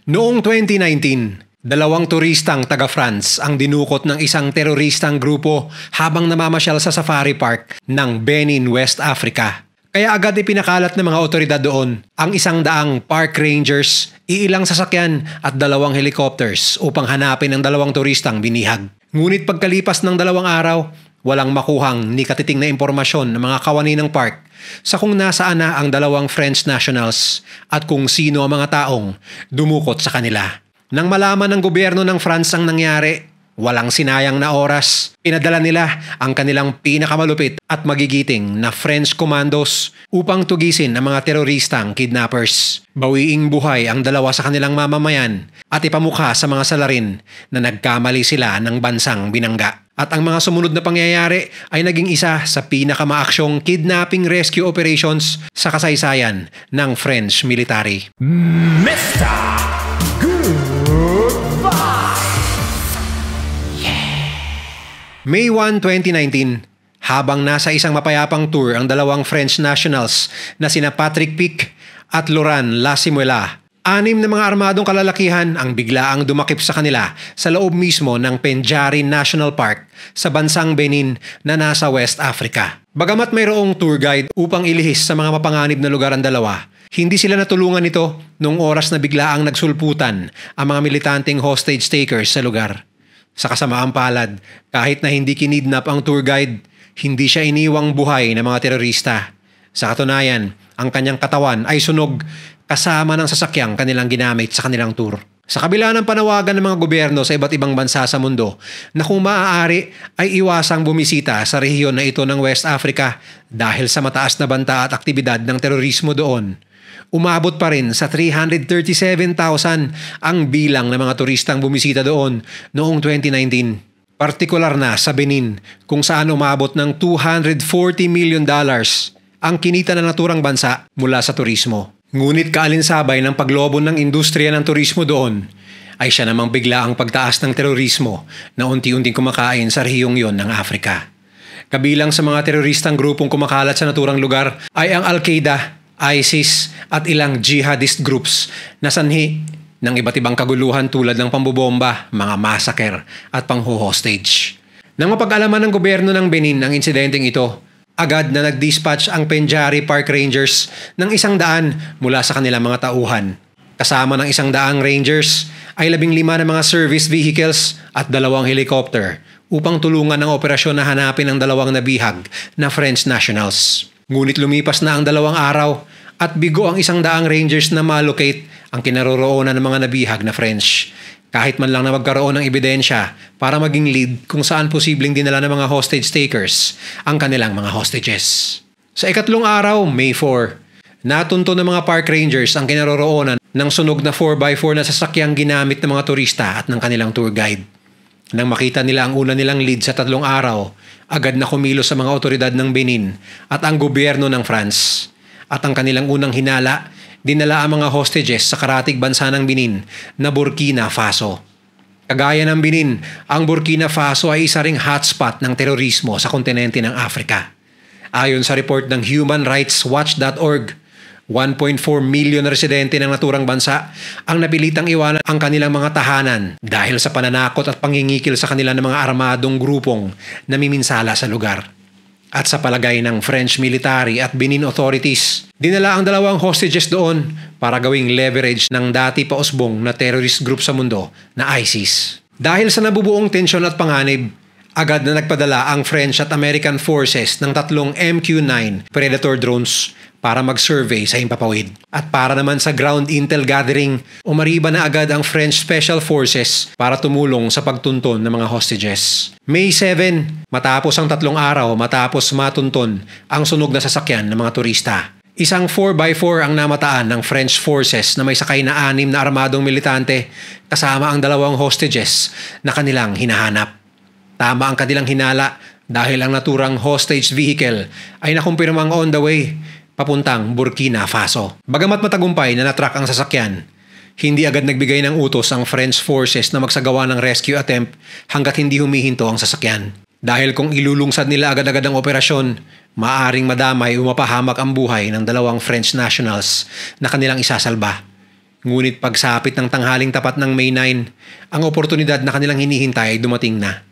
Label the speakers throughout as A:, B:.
A: Noong 2019, dalawang turistang taga-France ang dinukot ng isang teroristang grupo habang namamasyal sa safari park ng Benin, West Africa. Kaya agad ipinakalat ng mga otoridad doon ang 100 park rangers, iilang sasakyan at 2 helicopters upang hanapin ang dalawang turistang binihag. Ngunit pagkalipas ng 2 araw, walang makuhang ni katiting na impormasyon ng mga kawani ng park sa kung nasaan na ang 2 French nationals at kung sino ang mga taong dumukot sa kanila. Nang malaman ng gobyerno ng France ang nangyari, walang sinayang na oras. Pinadala nila ang kanilang pinakamalupit at magigiting na French commandos upang tugisin ang mga teroristang kidnappers. Bawiing buhay ang 2 sa kanilang mamamayan at ipamukha sa mga salarin na nagkamali sila ng bansang binangga. At ang mga sumunod na pangyayari ay naging isa sa pinakamaaksyong kidnapping rescue operations sa kasaysayan ng French military.
B: Mr. Goodbye!
A: May 1, 2019, habang nasa isang mapayapang tour ang 2 French nationals na sina Patrick Pic at Laurent Lasimuela, 6 na mga armadong kalalakihan ang biglaang dumakip sa kanila sa loob mismo ng Pendjari National Park sa bansang Benin na nasa West Africa. Bagamat mayroong tour guide upang ilihis sa mga mapanganib na lugar ang 2, hindi sila natulungan nito noong oras na biglaang nagsulputan ang mga militanteng hostage takers sa lugar. Sa kasamaang palad, kahit na hindi kinidnap ang tour guide, hindi siya iniwang buhay ng mga terorista. Sa katunayan, ang kanyang katawan ay sunog kasama ng sasakyang kanilang ginamit sa kanilang tour. Sa kabila ng panawagan ng mga gobyerno sa iba't ibang bansa sa mundo na kung maaari ay iwasang bumisita sa rehiyon na ito ng West Africa dahil sa mataas na banta at aktibidad ng terorismo doon, umabot pa rin sa 337,000 ang bilang ng mga turistang bumisita doon noong 2019. Partikular na sa Benin kung saan umabot ng $240 million ang kinita ng naturang bansa mula sa turismo. Ngunit kaalinsabay ng paglobon ng industriya ng turismo doon ay siya namang bigla ang pagtaas ng terorismo na unti-unting kumakain sa rehiyong yon ng Africa. Kabilang sa mga teroristang grupong kumakalat sa naturang lugar ay ang Al-Qaeda, ISIS at ilang jihadist groups na sanhi ng iba't ibang kaguluhan tulad ng pambobomba, mga massacre at pangho-hostage. Nang mapag-alaman ng gobyerno ng Benin ang insidenteng ito, agad na nag-dispatch ang Pendjari Park Rangers ng 100 mula sa kanilang mga tauhan. Kasama ng 100 rangers ay 15 na mga service vehicles at 2 helicopter upang tulungan ang operasyon na hanapin ang 2 nabihag na French nationals. Ngunit lumipas na ang 2 araw at bigo ang 100 rangers na malocate ang kinaroroonan ng mga nabihag na French. Kahit man lang na magkaroon ng ebidensya para maging lead kung saan posibleng dinala ng mga hostage takers ang kanilang mga hostages. Sa ikatlong araw, May 4, natunto ng mga park rangers ang kinaroroonan ng sunog na 4x4 na sasakyang ginamit ng mga turista at ng kanilang tour guide. Nang makita nila ang una nilang lead sa 3 araw, agad na kumilos sa mga otoridad ng Benin at ang gobyerno ng France. At ang kanilang unang hinala, dinala ang mga hostages sa karatig bansa ng Benin na Burkina Faso. Kagaya ng Benin, ang Burkina Faso ay isa ring hotspot ng terorismo sa kontinente ng Africa. Ayon sa report ng humanrightswatch.org, 1.4 million na residente ng naturang bansa ang napilitang iwanan ang kanilang mga tahanan dahil sa pananakot at pangingikil sa kanila ng mga armadong grupong namiminsala sa lugar. At sa palagay ng French military at Benin authorities, dinala ang 2 hostages doon para gawing leverage ng dati pausbong na terrorist group sa mundo na ISIS. Dahil sa nabubuong tensyon at panganib, agad na nagpadala ang French at American forces ng 3 MQ-9 Predator drones para mag-survey sa himpapawid. At para naman sa ground intel gathering, umariba na agad ang French Special Forces para tumulong sa pagtunton ng mga hostages. May 7, matapos ang 3 araw matapos matunton ang sunog na sasakyan ng mga turista. Isang 4x4 ang namataan ng French forces na may sakay na 6 na armadong militante kasama ang 2 hostages na kanilang hinahanap. Tama ang kanilang hinala dahil ang naturang hostage vehicle ay nakumpirmang on the way papuntang Burkina Faso. Bagamat matagumpay na natrack ang sasakyan, hindi agad nagbigay ng utos ang French forces na magsagawa ng rescue attempt hanggat hindi humihinto ang sasakyan. Dahil kung ilulungsad nila agad-agad ang operasyon, maaring madamay o mapahamak ang buhay ng 2 French nationals na kanilang isasalba. Ngunit pagsapit ng tanghaling tapat ng May 9, ang oportunidad na kanilang hinihintay ay dumating na.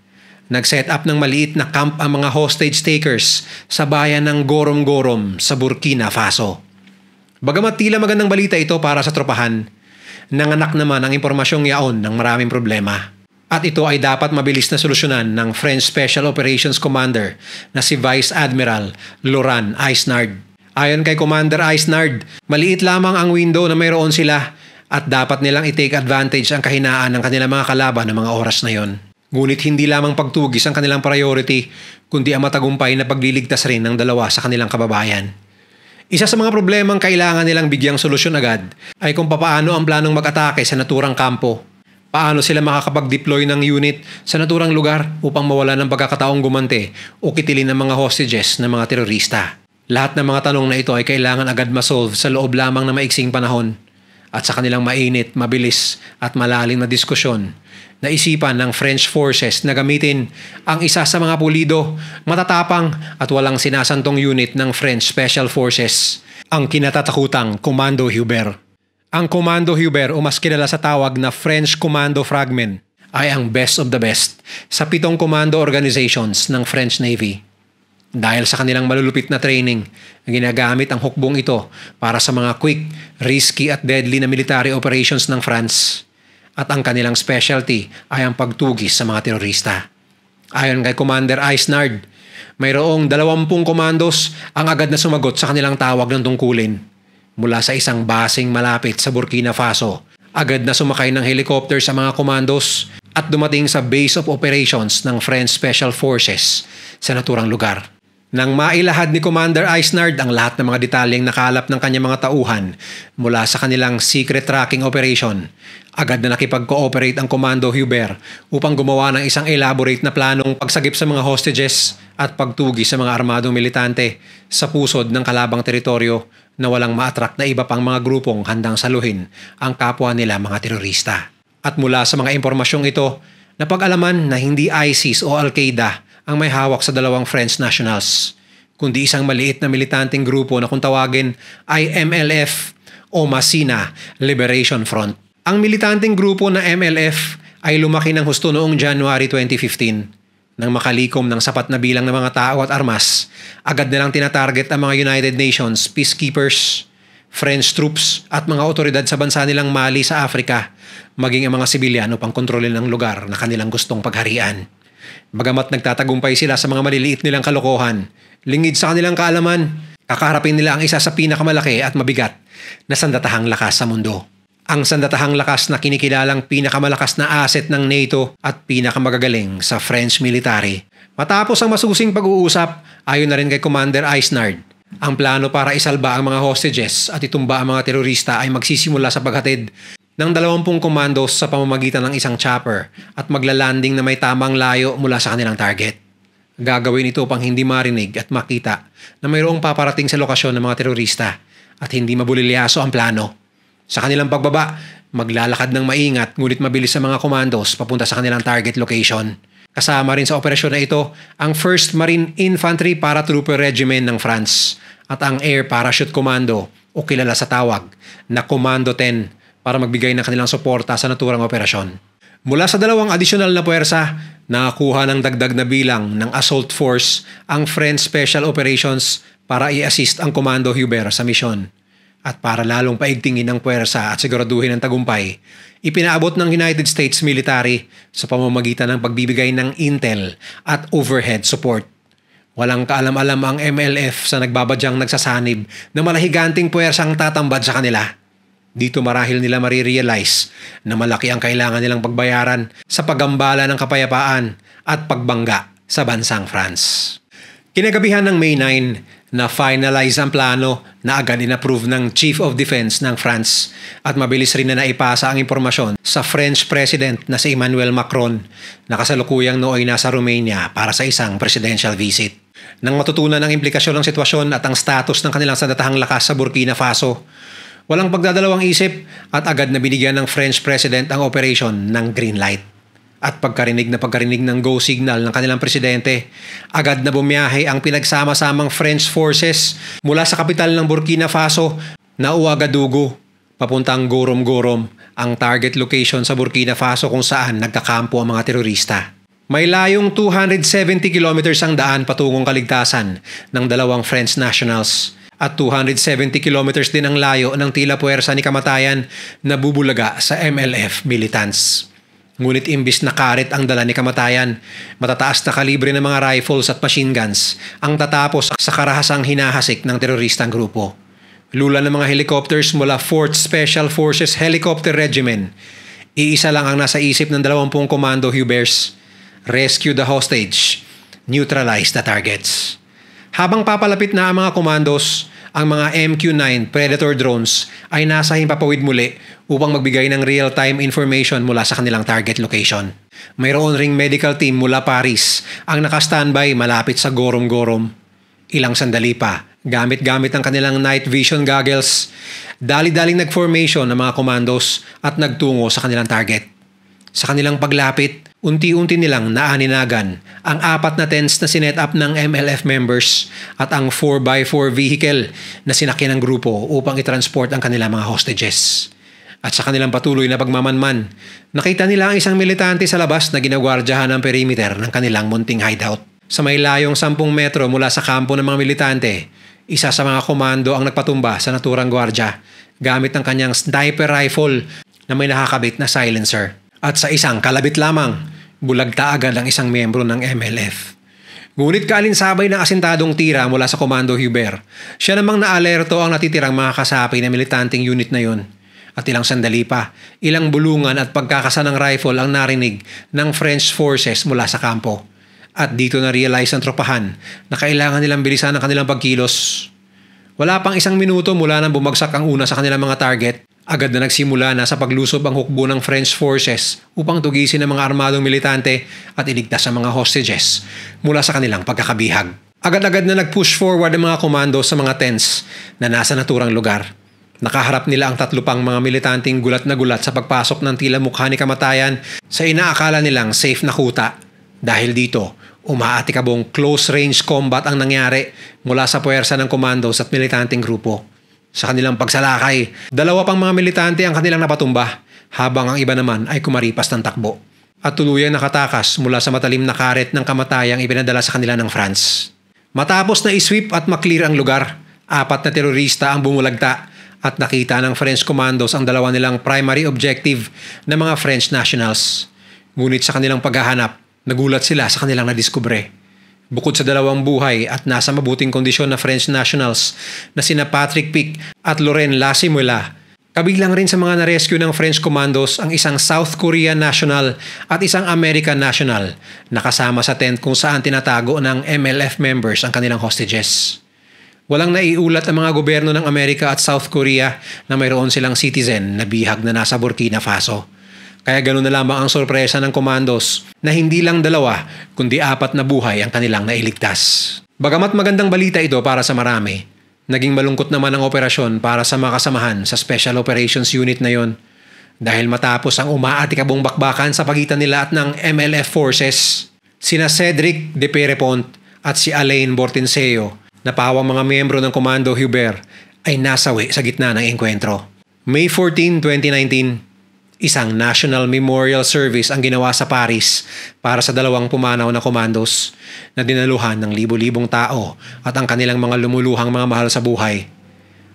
A: Nag-set up ng maliit na camp ang mga hostage takers sa bayan ng Gorom-Gorom sa Burkina Faso. Bagamat tila magandang balita ito para sa tropahan, nanganak naman ang impormasyong yaon ng maraming problema. At ito ay dapat mabilis na solusyonan ng French Special Operations Commander na si Vice Admiral Laurent Isnard. Ayon kay Commander Isnard, maliit lamang ang window na mayroon sila at dapat nilang i-take advantage ang kahinaan ng kanilang mga kalaban ng mga oras na yon. Ngunit hindi lamang pagtugis ang kanilang priority, kundi ang matagumpay na pagliligtas rin ng dalawa sa kanilang kababayan. Isa sa mga problemang kailangan nilang bigyang solusyon agad ay kung papaano ang planong mag-atake sa naturang kampo. Paano sila makakapag-deploy ng unit sa naturang lugar upang mawala ng pagkakataong gumante o kitilin ng mga hostages ng mga terorista. Lahat ng mga tanong na ito ay kailangan agad masolve sa loob lamang ng maiksing panahon at sa kanilang mainit, mabilis at malalim na diskusyon. Naisipan ng French forces na gamitin ang isa sa mga pulido, matatapang at walang sinasantong unit ng French Special Forces, ang kinatatakutang Commando Hubert. Ang Commando Hubert o mas kilala sa tawag na French Commando Fragment ay ang best of the best sa 7 commando organizations ng French Navy. Dahil sa kanilang malulupit na training, ginagamit ang hukbong ito para sa mga quick, risky at deadly na military operations ng France. At ang kanilang specialty ay ang pagtugis sa mga terorista. Ayon kay Commander Isnard, mayroong 20 komandos ang agad na sumagot sa kanilang tawag ng tungkulin. Mula sa isang basing malapit sa Burkina Faso, agad na sumakay ng helicopter sa mga komandos at dumating sa base of operations ng French Special Forces sa naturang lugar. Nang mailahad ni Commander Isnard ang lahat ng mga detalyeng nakalap ng kanyang mga tauhan mula sa kanilang secret tracking operation, agad na nakipag-cooperate ang Commando Hubert upang gumawa ng isang elaborate na planong pagsagip sa mga hostages at pagtugi sa mga armadong militante sa pusod ng kalabang teritoryo na walang ma-attract na iba pang mga grupong handang saluhin ang kapwa nila mga terorista. At mula sa mga impormasyong ito, napag-alaman na hindi ISIS o Al-Qaeda ang may hawak sa dalawang French nationals, kundi isang maliit na militanteng grupo na kung tawagin ay MLF o Massina Liberation Front. Ang militanteng grupo na MLF ay lumaki ng husto noong January 2015. Nang makalikom ng sapat na bilang ng mga tao at armas, agad nilang tinatarget ang mga United Nations peacekeepers, French troops at mga otoridad sa bansa nilang Mali sa Africa, maging ang mga sibilyan upang kontrolin ang lugar na kanilang gustong pagharian. Bagamat nagtatagumpay sila sa mga maliliit nilang kalokohan, lingid sa kanilang kaalaman, kakaharapin nila ang isa sa pinakamalaki at mabigat na sandatahang lakas sa mundo. Ang sandatahang lakas na kinikilalang pinakamalakas na asset ng NATO at pinakamagagaling sa French military. Matapos ang masusing pag-uusap, ayon na rin kay Commander Isnard, ang plano para isalba ang mga hostages at itumba ang mga terorista ay magsisimula sa paghatid ng 20 commandos sa pamamagitan ng isang chopper at maglalanding na may tamang layo mula sa kanilang target. Gagawin ito upang hindi marinig at makita na mayroong paparating sa lokasyon ng mga terorista at hindi mabulilyaso ang plano. Sa kanilang pagbaba, maglalakad ng maingat ngunit mabilis sa mga commandos papunta sa kanilang target location. Kasama rin sa operasyon na ito ang 1st Marine Infantry Paratrooper Regiment ng France at ang Air Parachute Commando o kilala sa tawag na Commando 10 para magbigay ng kanilang suporta sa naturang operasyon. Mula sa dalawang adisyonal na puwersa, nakakuha ng dagdag na bilang ng assault force ang French Special Operations para i-assist ang Commando Hubert sa misyon. At para lalong paigtingin ang puwersa at siguraduhin ang tagumpay, ipinaabot ng United States military sa pamamagitan ng pagbibigay ng intel at overhead support. Walang kaalam-alam ang MLF sa nagbabadyang nagsasanib na malahiganting puwersang tatambad sa kanila. Dito marahil nila marirealize na malaki ang kailangan nilang pagbayaran sa paggambala ng kapayapaan at pagbangga sa bansang France. Kinagabihan ng May 9, na-finalize ang plano na agad inapprove ng Chief of Defense ng France at mabilis rin na naipasa ang impormasyon sa French President na si Emmanuel Macron na kasalukuyang nooy nasa Romania para sa isang presidential visit. Nang matutunan ang implikasyon ng sitwasyon at ang status ng kanilang sandatahang lakas sa Burkina Faso, walang pagdadalawang isip at agad na binigyan ng French President ang operation ng green light. At pagkarinig ng go signal ng kanilang presidente, agad na bumiyahe ang pinagsama-samang French forces mula sa kapital ng Burkina Faso na Ouagadougou papuntang Gorom-Gorom, ang target location sa Burkina Faso kung saan nagkakampo ang mga terorista. May layong 270 kilometers ang daan patungong kaligtasan ng dalawang French nationals at 270 kilometers din ang layo ng tila puwersa ni kamatayan na bubulaga sa MLF militants. Ngunit imbis na karet ang dala ni kamatayan, matataas na kalibre ng mga rifles at machine guns ang tatapos sa karahasang hinahasik ng teroristang grupo. Lula ng mga helicopters mula 4th Special Forces Helicopter Regiment. Iisa lang ang nasa isip ng 20 komando Huberts. Rescue the hostage. Neutralize the targets. Habang papalapit na ang mga komandos, ang mga MQ-9 Predator drones ay nasa himpapawid muli upang magbigay ng real-time information mula sa kanilang target location. Mayroon ring medical team mula Paris ang naka-standby malapit sa Gorom-Gorom. Ilang sandali pa, gamit-gamit ang kanilang night vision goggles, dali-daling nag-formation ng mga commandos at nagtungo sa kanilang target. Sa kanilang paglapit, unti-unti nilang naaninagan ang 4 na tents na sinet up ng MLF members at ang 4x4 vehicle na sinakyan ng grupo upang itransport ang kanilang mga hostages. At sa kanilang patuloy na pagmamanman, nakita nila ang isang militante sa labas na ginagwardyahan ng perimeter ng kanilang munting hideout. Sa may layong 10 metro mula sa kampo ng mga militante, isa sa mga komando ang nagpatumba sa naturang gwardya gamit ang kanyang sniper rifle na may nakakabit na silencer. At sa isang kalabit lamang, bulagta agad ang isang miyembro ng MLF. Ngunit kaalinsabay ng asintadong tira mula sa Komando Hubert, siya namang naalerto ang natitirang mga kasapi na militanteng unit na yun. At ilang sandali pa, ilang bulungan at pagkakasa ng rifle ang narinig ng French forces mula sa kampo. At dito na-realize ang tropahan na kailangan nilang bilisan ang kanilang pagkilos. Wala pang 1 minuto mula nang bumagsak ang una sa kanilang mga target, agad na nagsimula na sa paglusob ang hukbo ng French forces upang tugisin ang mga armadong militante at iligtas ang mga hostages mula sa kanilang pagkakabihag. Agad-agad na nag-push forward ang mga komando sa mga tents na nasa naturang lugar. Nakaharap nila ang 3 pang mga militanteng gulat na gulat sa pagpasok ng tila mukha ni kamatayan sa inaakala nilang safe na kuta. Dahil dito, umaatikabong close-range combat ang nangyari mula sa puwersa ng commandos at militanteng grupo. Sa kanilang pagsalakay, 2 pang mga militante ang kanilang napatumba habang ang iba naman ay kumaripas ng takbo at tuluyang nakatakas mula sa matalim na karet ng kamatayang ipinadala sa kanila ng France. Matapos na isweep at maklear ang lugar, 4 na terorista ang bumulagta at nakita ng French commandos ang 2 nilang primary objective na mga French nationals. Ngunit sa kanilang paghahanap, nagulat sila sa kanilang nadiskubre. Bukod sa 2 buhay at nasa mabuting kondisyon na French nationals na sina Patrick Pic at Laurent Lasimuela, kabilang rin sa mga na-rescue ng French commandos ang isang South Korean national at isang American national na kasama sa tent kung saan tinatago ng MLF members ang kanilang hostages. Walang naiulat ang mga gobyerno ng Amerika at South Korea na mayroon silang citizen na bihag na nasa Burkina Faso. Kaya ganoon na lamang ang sorpresa ng komandos na hindi lang 2 kundi 4 na buhay ang kanilang nailigtas. Bagamat magandang balita ito para sa marami, naging malungkot naman ang operasyon para sa mga kasamahan sa Special Operations Unit na yon. Dahil matapos ang umaatikabong bakbakan sa pagitan nila at ng MLF forces, sina Cedric de Perepont at si Alain Bortinseo na pawang mga miyembro ng Komando Hubert ay nasawi sa gitna ng engkwentro. May 14, 2019, isang National Memorial Service ang ginawa sa Paris para sa 2 pumanaw na komandos na dinaluhan ng libo-libong tao at ang kanilang mga lumuluhang mga mahal sa buhay.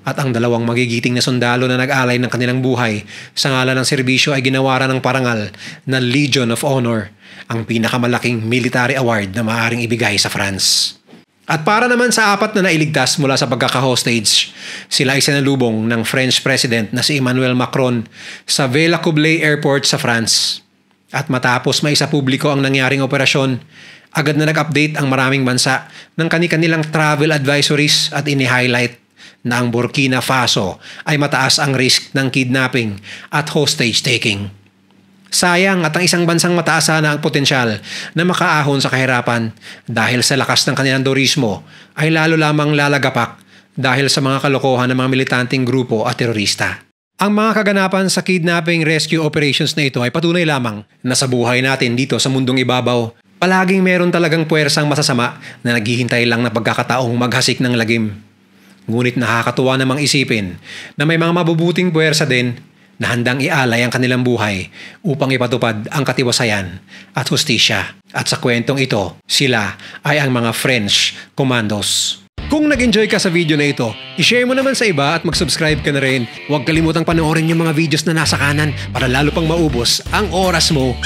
A: At ang 2 magigiting na sundalo na nag-alay ng kanilang buhay sa ngalan ng serbisyo ay ginawaran ng parangal na Legion of Honor, ang pinakamalaking military award na maaaring ibigay sa France. At para naman sa 4 na nailigtas mula sa pagkaka-hostage, sila ay sinalubong ng French President na si Emmanuel Macron sa Villacoublay Airport sa France. At matapos maisa publiko ang nangyaring operasyon, agad na nag-update ang maraming bansa ng kani-kanilang travel advisories at ini-highlight na ang Burkina Faso ay mataas ang risk ng kidnapping at hostage taking. Sayang at ang isang bansang mataas sana ang potensyal na makaahon sa kahirapan dahil sa lakas ng kanilang turismo ay lalo lamang lalagapak dahil sa mga kalokohan ng mga militanteng grupo at terorista. Ang mga kaganapan sa kidnapping rescue operations na ito ay patunay lamang na sa buhay natin dito sa mundong ibabaw, palaging meron talagang puwersang masasama na naghihintay lang na pagkakataong maghasik ng lagim. Ngunit nakakatuwa namang isipin na may mga mabubuting puwersa din na handang ialay ang kanilang buhay upang ipatupad ang katiwasayan at hustisya. At sa kwentong ito, sila ay ang mga French Commandos. Kung nag-enjoy ka sa video na ito, i-share mo naman sa iba at mag-subscribe ka na rin. Huwag kalimutang panoorin yung mga videos na nasa kanan para lalo pang maubos ang oras mo.